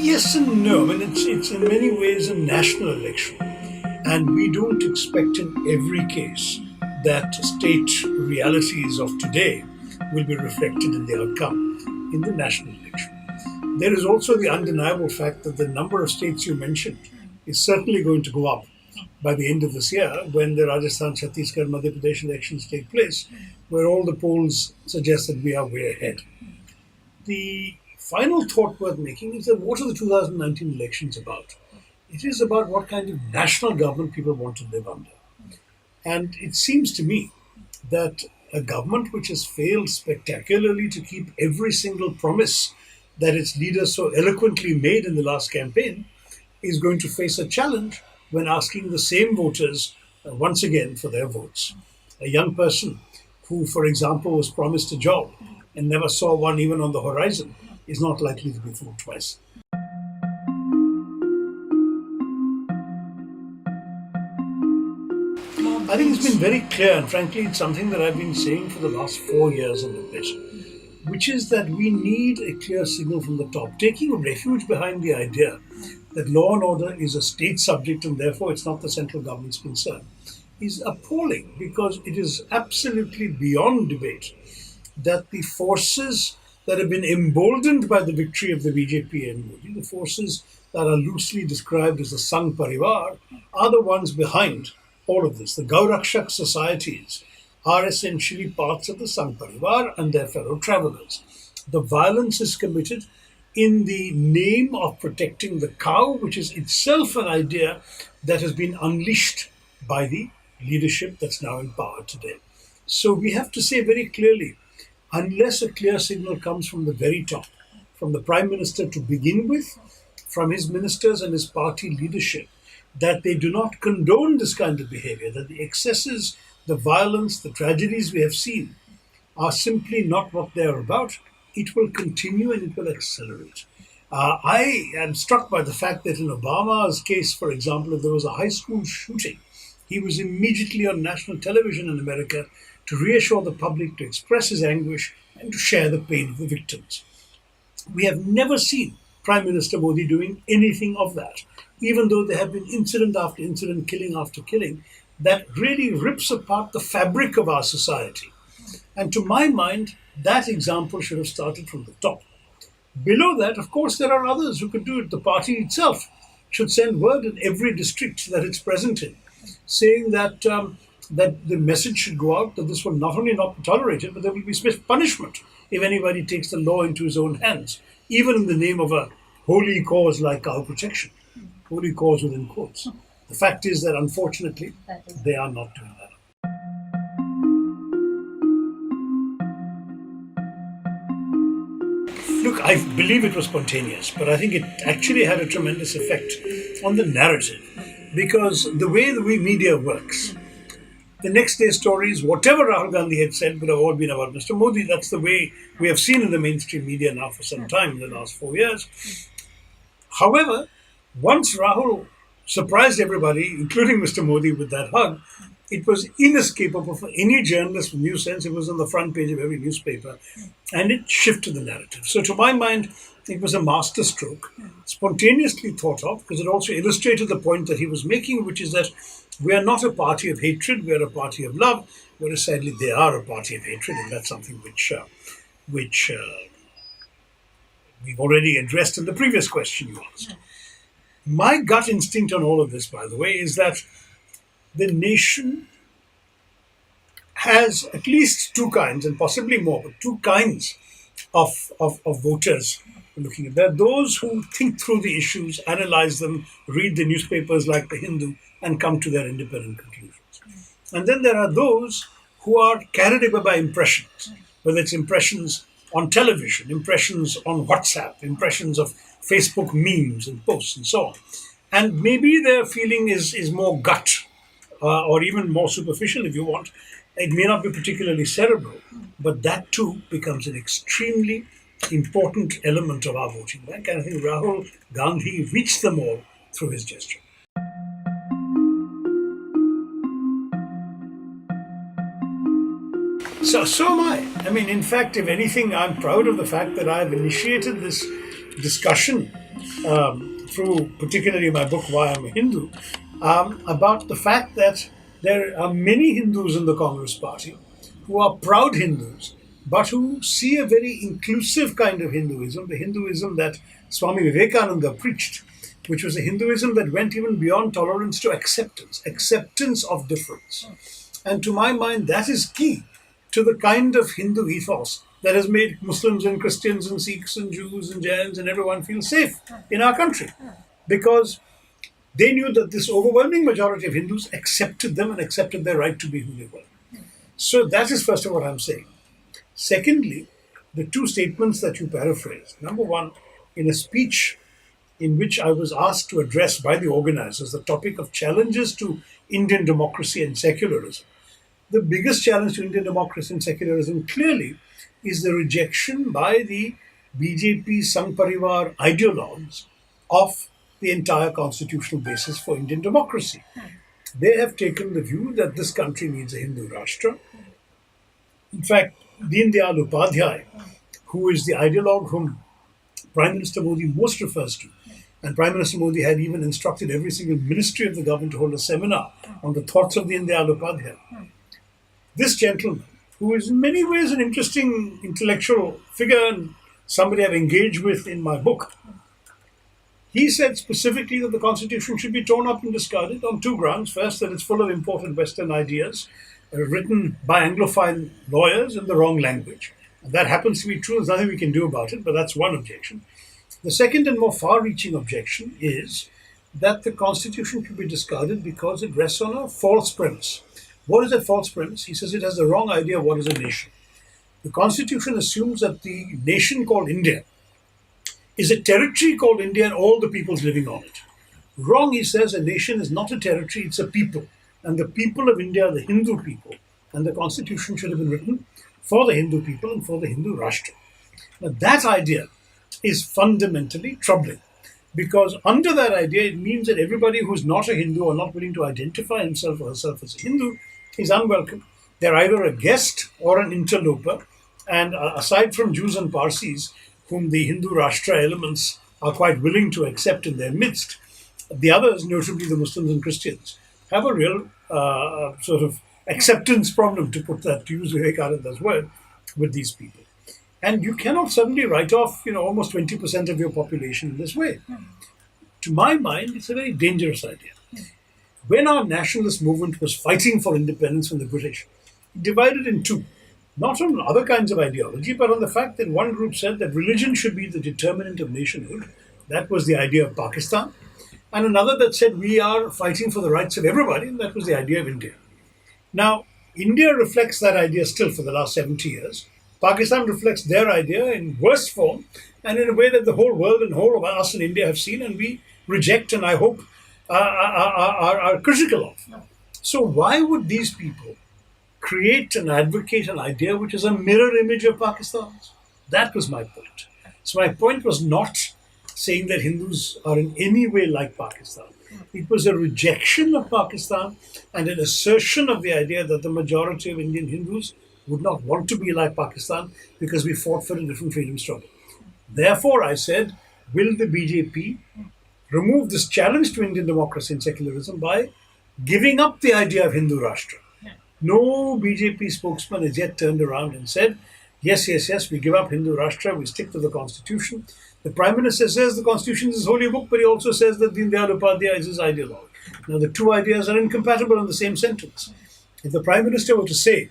Yes and no. I mean, it's in many ways a national election, and we don't expect in every case that state realities of today will be reflected in the outcome in the national election. There is also the undeniable fact that the number of states you mentioned is certainly going to go up by the end of this year when the Rajasthan, Chhattisgarh, Madhya Pradesh elections take place, where all the polls suggest that we are way ahead. The final thought worth making is that what are the 2019 elections about? It is about what kind of national government people want to live under. And it seems to me that a government which has failed spectacularly to keep every single promise that its leaders so eloquently made in the last campaign is going to face a challenge when asking the same voters once again for their votes. A young person who, for example, was promised a job and never saw one even on the horizon is not likely to be fooled twice. I think it's been very clear, and frankly, it's something that I've been saying for the last 4 years on the bit, which is that we need a clear signal from the top, taking refuge behind the idea that law and order is a state subject and therefore it's not the central government's concern, is appalling because it is absolutely beyond debate that the forces that have been emboldened by the victory of the BJP and Modi, the forces that are loosely described as the Sangh Parivar, are the ones behind all of this. The Gaurakshak societies are essentially parts of the Sangh Parivar and their fellow travelers. The violence is committed in the name of protecting the cow, which is itself an idea that has been unleashed by the leadership that's now in power today. So we have to say very clearly, unless a clear signal comes from the very top, from the Prime Minister to begin with, from his ministers and his party leadership, that they do not condone this kind of behavior, that the excesses, the violence, the tragedies we have seen are simply not what they are about, it will continue and it will accelerate. I am struck by the fact that in Obama's case, for example, if there was a high school shooting, he was immediately on national television in America to reassure the public, to express his anguish, and to share the pain of the victims. We have never seen Prime Minister Modi doing anything of that, even though there have been incident after incident, killing after killing, that really rips apart the fabric of our society. And to my mind, that example should have started from the top. Below that, of course, there are others who could do it. The party itself should send word in every district that it's present in, saying that that the message should go out that this will not only not be tolerated, but there will be swift punishment if anybody takes the law into his own hands, even in the name of a holy cause like cow protection. Holy cause within quotes. The fact is that unfortunately, they are not doing that. Look, I believe it was spontaneous, but I think it actually had a tremendous effect on the narrative because the way the media works, the next day stories, whatever Rahul Gandhi had said, would have all been about Mr. Modi. That's the way we have seen in the mainstream media now for some time in the last 4 years. However, once Rahul surprised everybody, including Mr. Modi, with that hug, it was inescapable for any journalist with new sense. It was on the front page of every newspaper, and it shifted the narrative. So to my mind, it was a masterstroke, spontaneously thought of, because it also illustrated the point that he was making, which is that we are not a party of hatred, we are a party of love, whereas sadly they are a party of hatred, and that's something which we've already addressed in the previous question you asked. My gut instinct on all of this, by the way, is that the nation has at least two kinds, and possibly more, but two kinds of voters looking at that. Those who think through the issues, analyze them, read the newspapers like the Hindu, and come to their independent conclusions. And then there are those who are carried away by impressions, whether it's impressions on television, impressions on WhatsApp, impressions of Facebook memes and posts and so on. And maybe their feeling is more gut or even more superficial if you want. It may not be particularly cerebral, but that too becomes an extremely important element of our voting bank. And I think Rahul Gandhi reached them all through his gesture. So am I. I mean, in fact, if anything, I'm proud of the fact that I've initiated this discussion through particularly my book Why I'm a Hindu, about the fact that there are many Hindus in the Congress Party who are proud Hindus, but who see a very inclusive kind of Hinduism, the Hinduism that Swami Vivekananda preached, which was a Hinduism that went even beyond tolerance to acceptance, acceptance of difference. And to my mind, that is key to the kind of Hindu ethos that has made Muslims and Christians and Sikhs and Jews and Jains and everyone feel safe in our country. Because they knew that this overwhelming majority of Hindus accepted them and accepted their right to be who they were. So that is first of what I'm saying. Secondly, the two statements that you paraphrased. Number one, in a speech in which I was asked to address by the organizers the topic of challenges to Indian democracy and secularism. The biggest challenge to Indian democracy and secularism clearly is the rejection by the BJP Sangh Parivar ideologues of the entire constitutional basis for Indian democracy. They have taken the view that this country needs a Hindu Rashtra. In fact, Deen Dayal Upadhyay, who is the ideologue whom Prime Minister Modi most refers to, and Prime Minister Modi had even instructed every single ministry of the government to hold a seminar on the thoughts of Deen Dayal Upadhyay. This gentleman, who is in many ways an interesting intellectual figure and somebody I've engaged with in my book, he said specifically that the constitution should be torn up and discarded on two grounds. First, that it's full of imported Western ideas written by Anglophile lawyers in the wrong language. And that happens to be true. There's nothing we can do about it, but that's one objection. The second and more far reaching objection is that the constitution should be discarded because it rests on a false premise. What is that false premise? He says it has the wrong idea of what is a nation. The constitution assumes that the nation called India is a territory called India and all the peoples living on it. Wrong, he says, a nation is not a territory, it's a people. And the people of India are the Hindu people. And the constitution should have been written for the Hindu people and for the Hindu Rashtra. Now, that idea is fundamentally troubling because under that idea, it means that everybody who's not a Hindu or not willing to identify himself or herself as a Hindu is unwelcome. They're either a guest or an interloper. And aside from Jews and Parsis, whom the Hindu Rashtra elements are quite willing to accept in their midst, the others, notably the Muslims and Christians, have a real sort of acceptance problem, to put that, to use Vivekananda's word, with these people. And you cannot suddenly write off, almost 20% of your population in this way. To my mind, it's a very dangerous idea. When our nationalist movement was fighting for independence from the British, it divided in two. Not on other kinds of ideology, but on the fact that one group said that religion should be the determinant of nationhood. That was the idea of Pakistan. And another that said we are fighting for the rights of everybody, and that was the idea of India. Now, India reflects that idea still for the last 70 years. Pakistan reflects their idea in worse form and in a way that the whole world and whole of us in India have seen and we reject and I hope are critical of. So why would these people create and advocate an idea which is a mirror image of Pakistan's? That was my point. So my point was not saying that Hindus are in any way like Pakistan. It was a rejection of Pakistan and an assertion of the idea that the majority of Indian Hindus would not want to be like Pakistan because we fought for a different freedom struggle. Therefore, I said, will the BJP remove this challenge to Indian democracy and secularism by giving up the idea of Hindu Rashtra? No BJP spokesman has yet turned around and said, yes, we give up Hindu Rashtra, we stick to the constitution. The Prime Minister says the constitution is his holy book, but he also says that Deen Dayal Upadhyay is his ideologue. Now, the two ideas are incompatible in the same sentence. If the Prime Minister were to say,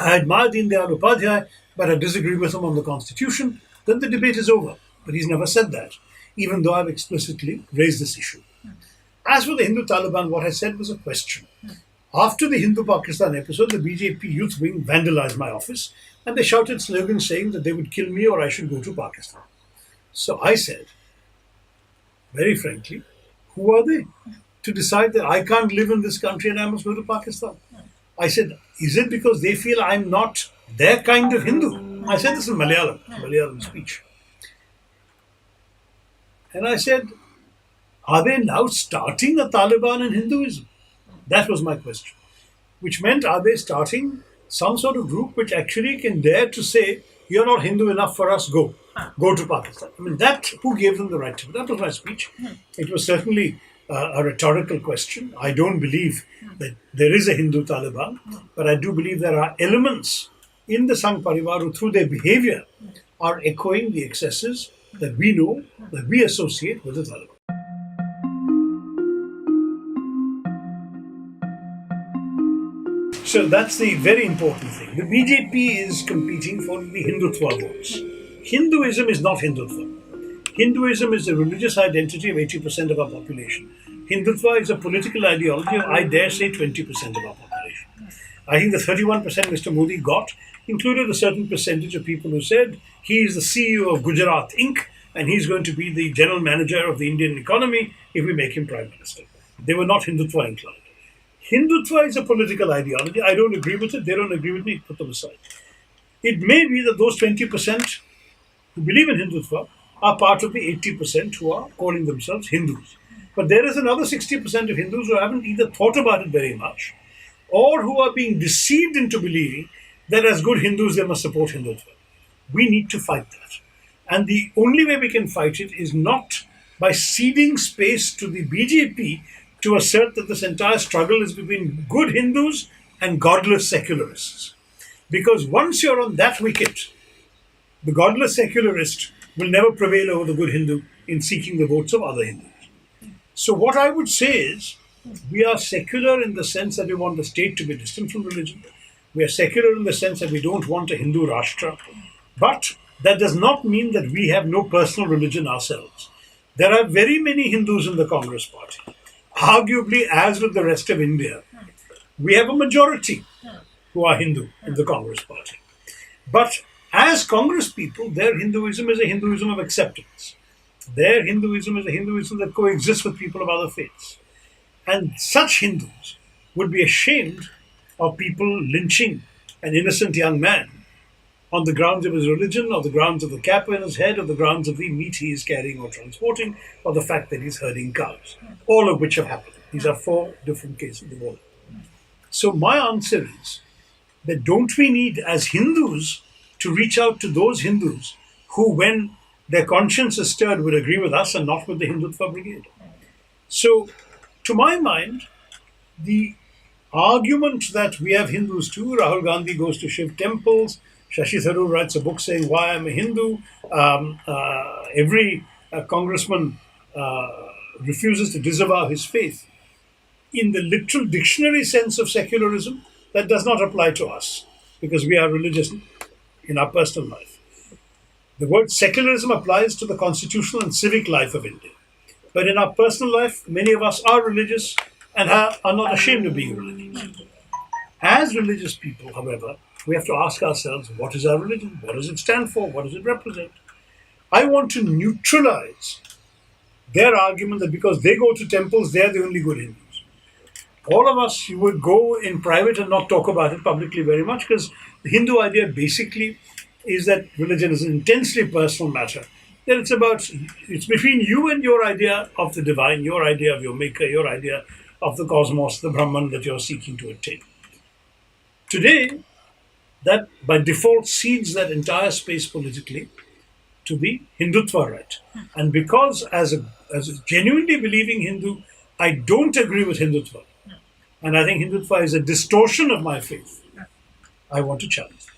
I admire Deen Dayal Upadhyay, but I disagree with him on the constitution, then the debate is over. But he's never said that, even though I've explicitly raised this issue. As for the Hindu Taliban, what I said was a question. After the Hindu Pakistan episode, the BJP youth wing vandalized my office and they shouted slogans saying that they would kill me or I should go to Pakistan. So I said, very frankly, who are they to decide that I can't live in this country and I must go to Pakistan? I said, is it because they feel I'm not their kind of Hindu? I said this in Malayalam speech. And I said, are they now starting a Taliban in Hinduism? That was my question. Which meant, are they starting some sort of group which actually can dare to say you're not Hindu enough for us, go to Pakistan. I mean, who gave them the right to? That was my speech. It was certainly a rhetorical question. I don't believe that there is a Hindu Taliban, but I do believe there are elements in the Sangh Parivar who, through their behavior, are echoing the excesses that we know, that we associate with the Taliban. So that's the very important thing. The BJP is competing for the Hindutva votes. Hinduism is not Hindutva. Hinduism is a religious identity of 80% of our population. Hindutva is a political ideology of, I dare say, 20% of our population. I think the 31% Mr. Modi got included a certain percentage of people who said he is the CEO of Gujarat Inc. and he's going to be the general manager of the Indian economy if we make him Prime Minister. They were not Hindutva inclined. Hindutva is a political ideology. I don't agree with it. They don't agree with me. Put them aside. It may be that those 20% who believe in Hindutva are part of the 80% who are calling themselves Hindus. But there is another 60% of Hindus who haven't either thought about it very much or who are being deceived into believing that as good Hindus they must support Hindutva. We need to fight that. And the only way we can fight it is not by ceding space to the BJP to assert that this entire struggle is between good Hindus and godless secularists. Because once you're on that wicket, the godless secularist will never prevail over the good Hindu in seeking the votes of other Hindus. So what I would say is, we are secular in the sense that we want the state to be distant from religion. We are secular in the sense that we don't want a Hindu Rashtra. But that does not mean that we have no personal religion ourselves. There are very many Hindus in the Congress party. Arguably, as with the rest of India, we have a majority who are Hindu in the Congress party. But as Congress people, their Hinduism is a Hinduism of acceptance. Their Hinduism is a Hinduism that coexists with people of other faiths. And such Hindus would be ashamed of people lynching an innocent young man on the grounds of his religion, or the grounds of the cap on his head, or the grounds of the meat he is carrying or transporting, or the fact that he's herding cows, all of which have happened. These are 4 different cases in the world. So my answer is that don't we need, as Hindus, to reach out to those Hindus who, when their conscience is stirred, would agree with us and not with the Hindutva brigade. So, to my mind, the argument that we have Hindus too, Rahul Gandhi goes to Shiv temples, Shashi Tharoor writes a book saying why I'm a Hindu, every congressman refuses to disavow his faith. In the literal dictionary sense of secularism, that does not apply to us because we are religious in our personal life. The word secularism applies to the constitutional and civic life of India. But in our personal life, many of us are religious and are not ashamed of being religious. As religious people, however, we have to ask ourselves, what is our religion? What does it stand for? What does it represent? I want to neutralize their argument that because they go to temples, they're the only good Hindus. All of us would go in private and not talk about it publicly very much because the Hindu idea basically is that religion is an intensely personal matter. That it's between you and your idea of the divine, your idea of your maker, your idea of the cosmos, the Brahman that you're seeking to attain. Today, that by default cedes that entire space politically to the Hindutva right. And because as a genuinely believing Hindu, I don't agree with Hindutva. And I think Hindutva is a distortion of my faith. I want to challenge that.